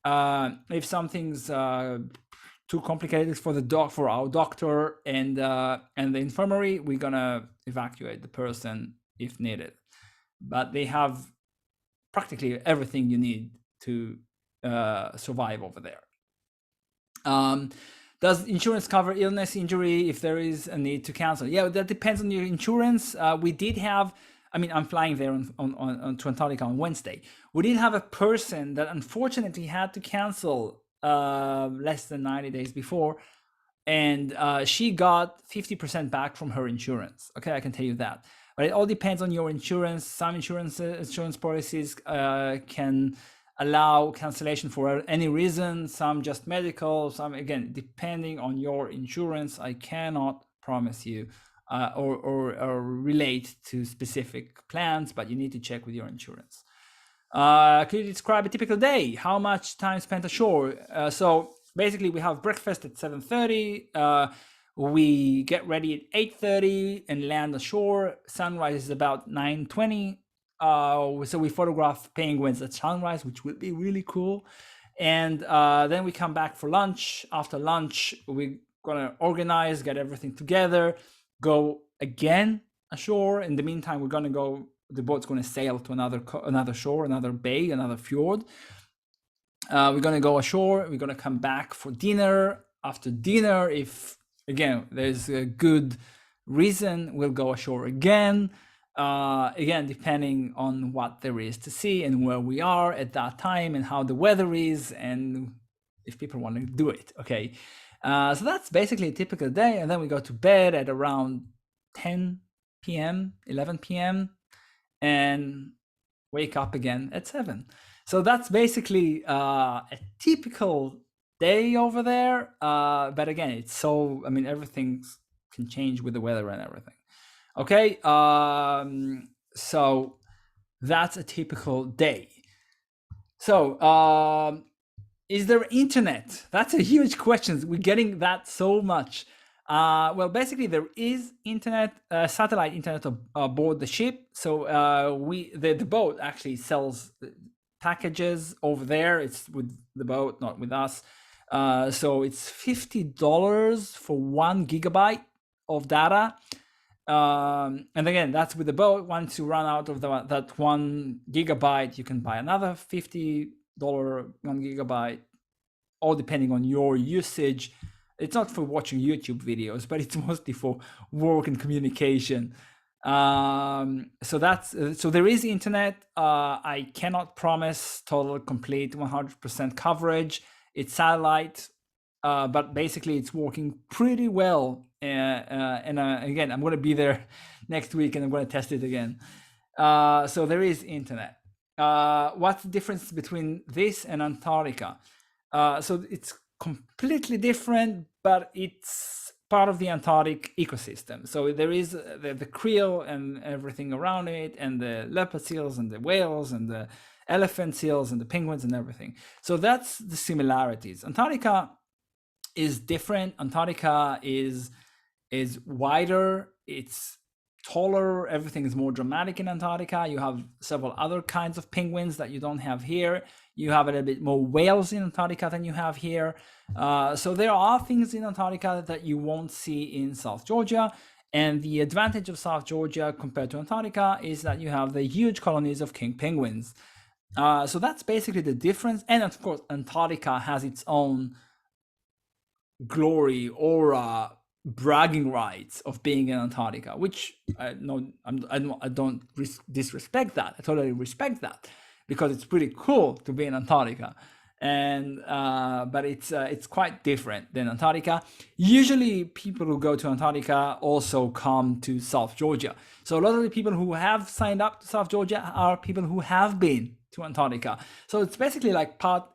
Speaker 1: If something's too complicated for our doctor and the infirmary, we're gonna evacuate the person if needed. But they have practically everything you need to survive over there. Does insurance cover illness, injury if there is a need to cancel? Yeah, that depends on your insurance. We did have, I'm flying there on to Antarctica on Wednesday. We did have a person that unfortunately had to cancel less than 90 days before, and she got 50% back from her insurance. Okay, I can tell you that. But it all depends on your insurance. Some insurance policies can allow cancellation for any reason, some just medical, some, again, depending on your insurance. I cannot promise you or relate to specific plans, but you need to check with your insurance. Could you describe a typical day? How much time spent ashore? So basically we have breakfast at 7:30. We get ready at 8:30 and land ashore. Sunrise is about 9:20. So we photograph penguins at sunrise, which would be really cool. And then we come back for lunch. After lunch, we're gonna organize, get everything together, go again ashore. In the meantime, we're gonna go. The boat's gonna sail to another shore, another bay, another fjord. We're gonna go ashore. We're gonna come back for dinner. After dinner, if again there's a good reason, we'll go ashore again. Again, depending on what there is to see and where we are at that time and how the weather is and if people want to do it. Okay, so that's basically a typical day, and then we go to bed at around 10 p.m., 11 p.m. and wake up again at 7. So that's basically a typical day over there. But again, it's so, everything can change with the weather and everything. Okay, so that's a typical day. So is there internet? That's a huge question. We're getting that so much. Well, basically there is internet, satellite internet aboard the ship. So the boat actually sells packages over there. It's with the boat, not with us. So it's $50 for 1 gigabyte of data. And again, that's with the boat. Once you run out of that 1 gigabyte, you can buy another $50 1 gigabyte, all depending on your usage. It's not for watching YouTube videos, but it's mostly for work and communication. So there is internet. I cannot promise total, complete, 100% coverage. It's satellite, but basically it's working pretty well. And again, I'm going to be there next week and I'm going to test it again. So there is internet. What's the difference between this and Antarctica? So it's completely different, but it's part of the Antarctic ecosystem. So there is the krill and everything around it, and the leopard seals and the whales and the elephant seals and the penguins and everything. So that's the similarities. Antarctica is different. Antarctica is wider, it's taller, everything is more dramatic in Antarctica. You have several other kinds of penguins that you don't have here. You have a little bit more whales in Antarctica than you have here. So there are things in Antarctica that you won't see in South Georgia. And the advantage of South Georgia compared to Antarctica is that you have the huge colonies of king penguins. So that's basically the difference. And of course, Antarctica has its own glory, aura, bragging rights of being in Antarctica, which I don't disrespect that. I totally respect that because it's pretty cool to be in Antarctica. And but it's quite different than Antarctica. Usually, people who go to Antarctica also come to South Georgia. So a lot of the people who have signed up to South Georgia are people who have been to Antarctica. So it's basically like part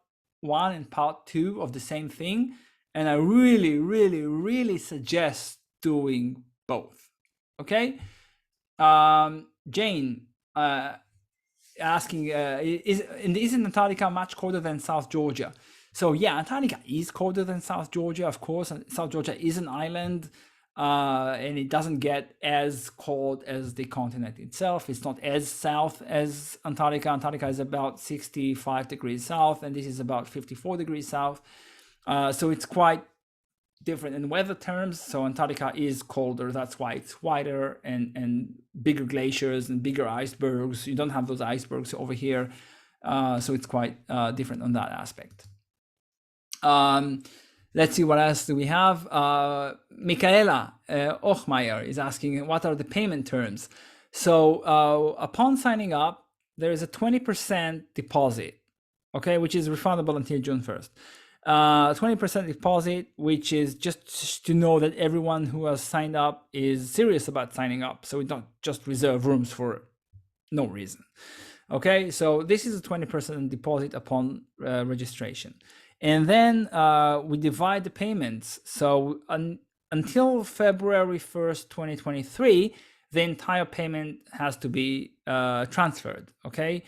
Speaker 1: one and part two of the same thing. And I really, really, really suggest doing both. Okay. Jane asking, isn't Antarctica much colder than South Georgia? So yeah, Antarctica is colder than South Georgia, of course. And South Georgia is an island, and it doesn't get as cold as the continent itself. It's not as south as Antarctica. Antarctica is about 65 degrees south, and this is about 54 degrees south. So it's quite different in weather terms. So Antarctica is colder. That's why it's whiter and bigger glaciers and bigger icebergs. You don't have those icebergs over here. So it's quite different on that aspect. Let's see, what else do we have? Michaela Ochmeyer is asking, what are the payment terms? So upon signing up, there is a 20% deposit, okay, which is refundable until June 1st. 20% deposit, which is just to know that everyone who has signed up is serious about signing up. So we don't just reserve rooms for no reason. Okay, so this is a 20% deposit upon registration. And then we divide the payments. So until February 1st, 2023, the entire payment has to be transferred, okay?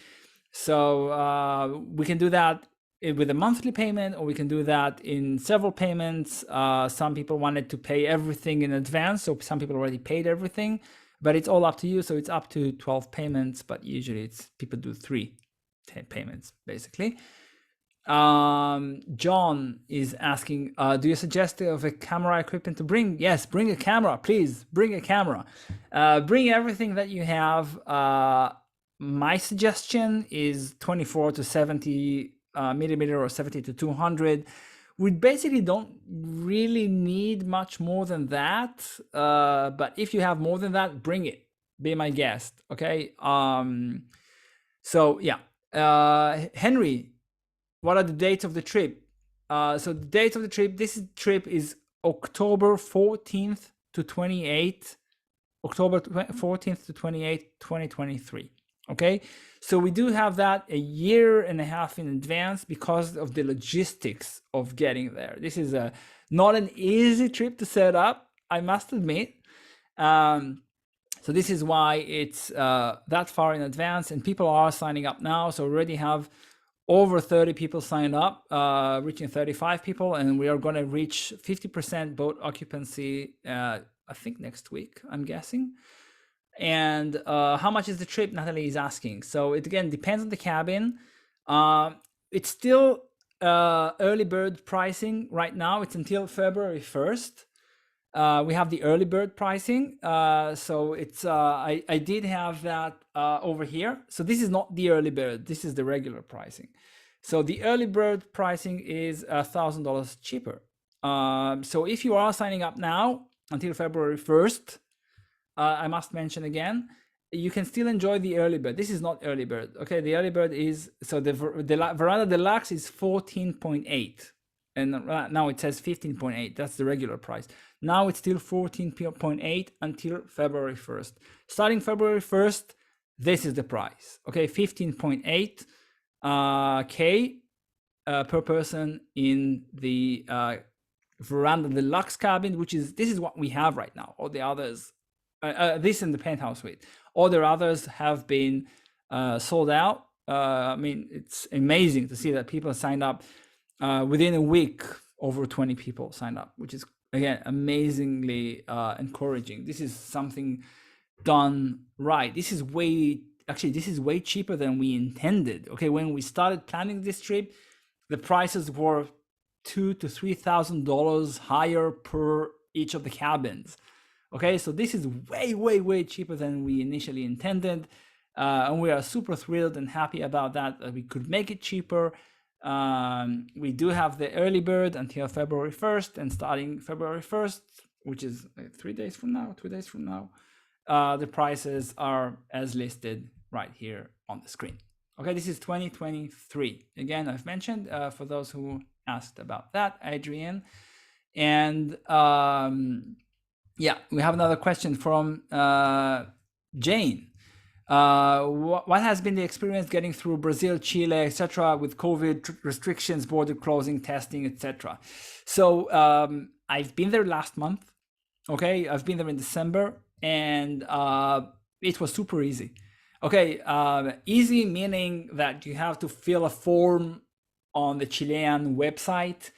Speaker 1: So we can do that with a monthly payment, or we can do that in several payments. Some people wanted to pay everything in advance, so some people already paid everything, but it's all up to you. So it's up to 12 payments, but usually it's people do 3 payments basically. John is asking, do you suggest of a camera equipment to bring? Yes, bring a camera, please. Bring a camera. Bring everything that you have. My suggestion is 24 to 70 millimeter or 70 to 200. We basically don't really need much more than that. But if you have more than that, bring it. Be my guest. Okay. So yeah. Henry, what are the dates of the trip? So the dates of the trip, this trip is October 14th to 28th, October 14th to 28th, 2023. Okay, so we do have that a year and a half in advance because of the logistics of getting there. This is not an easy trip to set up, I must admit. So this is why it's that far in advance, and people are signing up now. So we already have over 30 people signed up, reaching 35 people, and we are going to reach 50% boat occupancy, I think next week, I'm guessing. And how much is the trip, Natalie is asking. So it again depends on the cabin. It's still early bird pricing right now. It's until February 1st. We have the early bird pricing. So it's I did have that over here. So this is not the early bird. This is the regular pricing. So the early bird pricing is $1,000 cheaper. So if you are signing up now until February 1st, I must mention again, you can still enjoy the early bird. This is not early bird. Okay, the early bird is, so the Veranda Deluxe is 14.8. And now it says 15.8. That's the regular price. Now it's still 14.8 until February 1st. Starting February 1st, this is the price. Okay, 15.8 K per person in the Veranda Deluxe cabin, which is, this is what we have right now. All the others, this in the penthouse suite. All the others have been sold out. I mean, it's amazing to see that people signed up within a week. Over 20 people signed up, which is again amazingly encouraging. This is something done right. This is way cheaper than we intended. Okay, when we started planning this trip, the prices were $2,000 to $3,000 higher per each of the cabins. Okay, so this is way cheaper than we initially intended, and we are super thrilled and happy about that we could make it cheaper. We do have the early bird until February 1st, and starting February 1st, which is 2 days from now, the prices are as listed right here on the screen. Okay, this is 2023. Again, I've mentioned for those who asked about that, Adrian. And yeah, we have another question from Jane. What has been the experience getting through Brazil, Chile, etc., with COVID restrictions, border closing, testing, etc.? So I've been there last month. Okay, I've been there in December, and it was super easy. Okay, easy meaning that you have to fill a form on the Chilean website,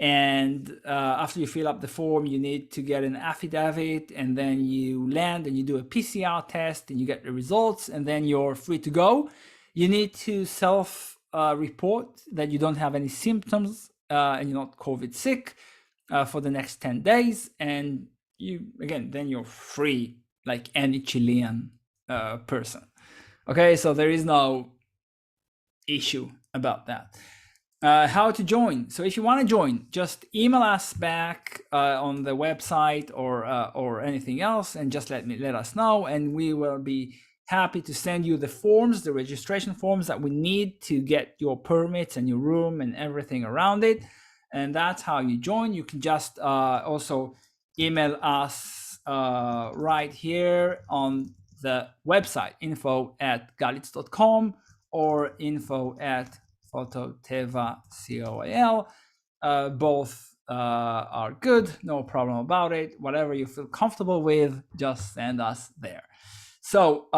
Speaker 1: and after you fill up the form, you need to get an affidavit, and then you land and you do a PCR test and you get the results, and then you're free to go. You need to self-report that you don't have any symptoms and you're not COVID sick for the next 10 days, and then you're free like any Chilean person. Okay, so there is no issue about that. How to join? So if you want to join, just email us back on the website or anything else, and just let us know, and we will be happy to send you the forms, the registration forms that we need to get your permits and your room and everything around it. And that's how you join. You can just also email us right here on the website, info@galitz.com or info@phototeva.com. Both are good, no problem about it. Whatever you feel comfortable with, just send us there. So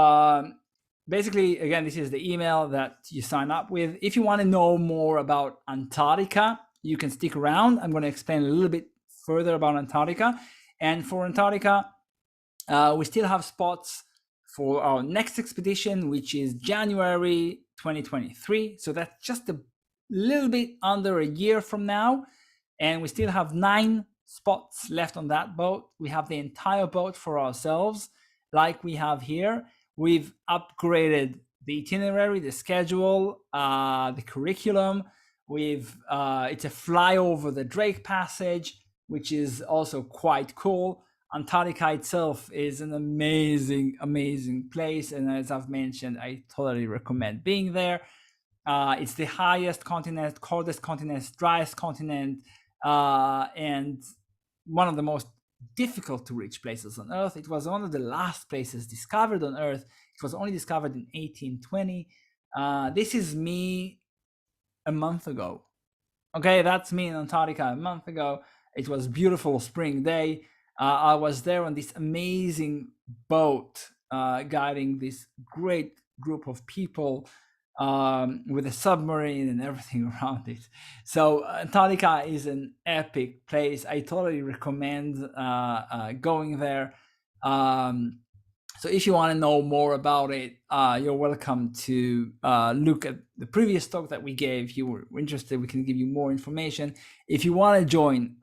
Speaker 1: basically, again, this is the email that you sign up with. If you want to know more about Antarctica, you can stick around. I'm going to explain a little bit further about Antarctica. And for Antarctica, we still have spots for our next expedition, which is January 2023. So that's just a little bit under a year from now. And we still have 9 spots left on that boat. We have the entire boat for ourselves, like we have here. We've upgraded the itinerary, the schedule, the curriculum. It's a fly over the Drake Passage, which is also quite cool. Antarctica itself is an amazing, amazing place. And as I've mentioned, I totally recommend being there. It's the highest continent, coldest continent, driest continent, and one of the most difficult to reach places on Earth. It was one of the last places discovered on Earth. It was only discovered in 1820. This is me a month ago. Okay, that's me in Antarctica a month ago. It was a beautiful spring day. I was there on this amazing boat, guiding this great group of people with a submarine and everything around it. So Antarctica is an epic place. I totally recommend going there. So if you want to know more about it, you're welcome to look at the previous talk that we gave. If you were interested, we can give you more information. If you want to join,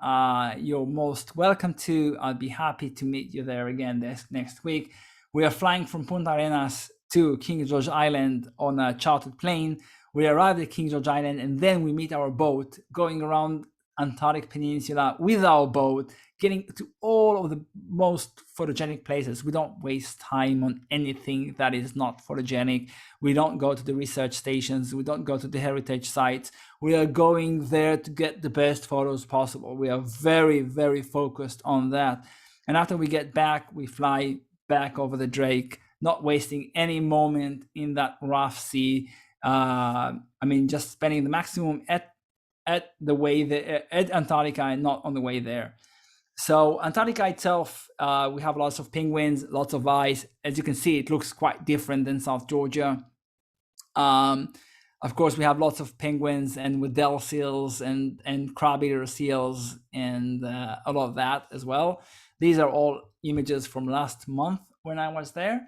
Speaker 1: you're most welcome to. I'll be happy to meet you there again next week. We are flying from Punta Arenas to King George Island on a chartered plane. We arrive at King George Island, and then we meet our boat going around Antarctic Peninsula with our boat, getting to all of the most photogenic places. We don't waste time on anything that is not photogenic. We don't go to the research stations. We don't go to the heritage sites. We are going there to get the best photos possible. We are very, very focused on that. And after we get back, we fly back over the Drake, not wasting any moment in that rough sea. Just spending the maximum at the way at Antarctica and not on the way there. So Antarctica itself, we have lots of penguins, lots of ice. As you can see, it looks quite different than South Georgia. Of course, we have lots of penguins and Weddell seals and crab-eater seals and a lot of that as well. These are all images from last month when I was there.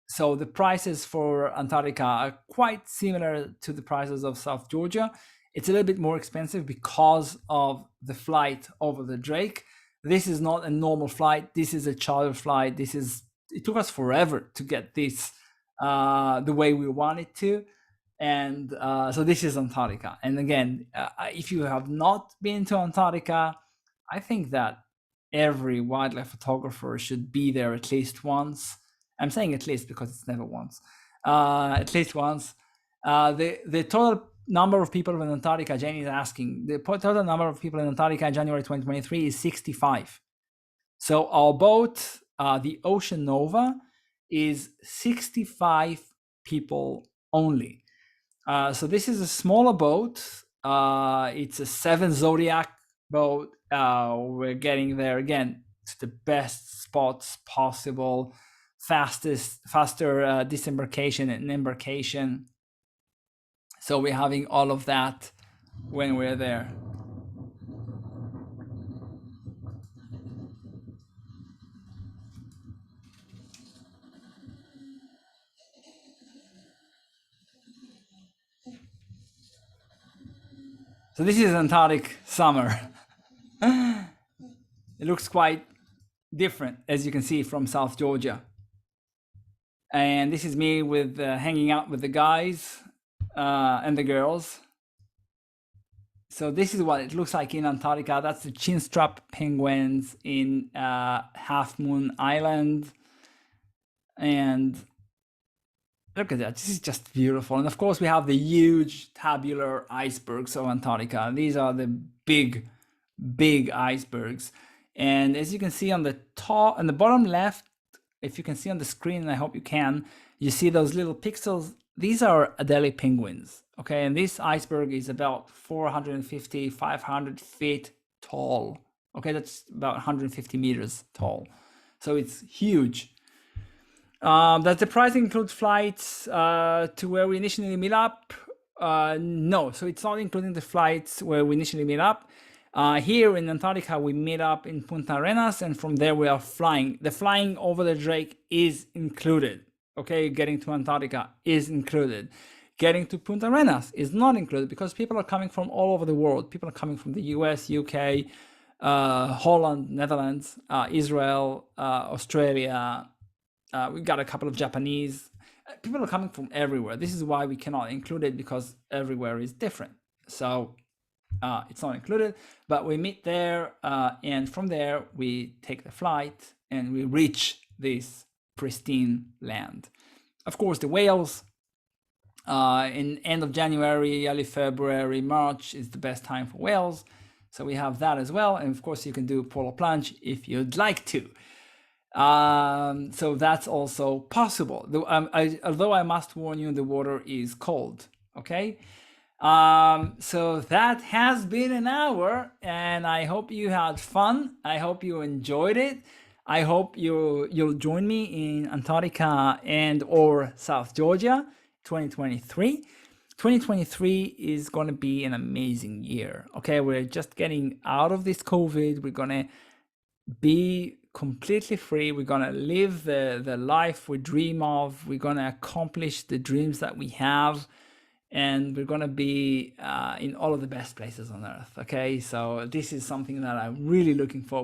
Speaker 1: So the prices for Antarctica are quite similar to the prices of South Georgia. It's a little bit more expensive because of the flight over the Drake. This is not a normal flight. This is a charter flight. It took us forever to get this the way we wanted to. And so this is Antarctica. And again, if you have not been to Antarctica, I think that every wildlife photographer should be there at least once. I'm saying at least because it's never once. At least once. The total number of people in Antarctica, Jane is asking, the total number of people in Antarctica in January 2023 is 65. So our boat, the Ocean Nova, is 65 people only. So this is a smaller boat. It's a 7 Zodiac boat. We're getting there again to the best spots possible, faster disembarkation and embarkation. So we're having all of that when we're there. So this is Antarctic summer. It looks quite different, as you can see, from South Georgia. And this is me with hanging out with the guys and the girls. So this is what it looks like in Antarctica. That's the chinstrap penguins in Half Moon Island. And look at that. This is just beautiful. And of course, we have the huge tabular icebergs of Antarctica. These are the big, big icebergs. And as you can see on the top, on the bottom left, if you can see on the screen, and I hope you can, you see those little pixels. These are Adelie penguins. Okay, and this iceberg is about 450, 500 feet tall. Okay, that's about 150 meters tall. So it's huge. Does the price include flights to where we initially meet up? No, so it's not including the flights where we initially meet up. Here in Antarctica, we meet up in Punta Arenas, and from there we are flying. The flying over the Drake is included. Okay, getting to Antarctica is included. Getting to Punta Arenas is not included because people are coming from all over the world. People are coming from the US, UK, Holland, Netherlands, Israel, Australia. We've got a couple of Japanese. People are coming from everywhere. This is why we cannot include it, because everywhere is different. So it's not included, but we meet there, and from there we take the flight and we reach this pristine land. Of course, the whales in end of January, early February, March is the best time for whales. So we have that as well. And of course, you can do polar plunge if you'd like to. So that's also possible. Although I must warn you, the water is cold. Okay. So that has been an hour, and I hope you had fun. I hope you enjoyed it. I hope you'll join me in Antarctica and or South Georgia 2023. 2023 is going to be an amazing year. Okay, we're just getting out of this COVID. We're going to be completely free. We're going to live the life we dream of. We're going to accomplish the dreams that we have. And we're going to be in all of the best places on earth. Okay, so this is something that I'm really looking forward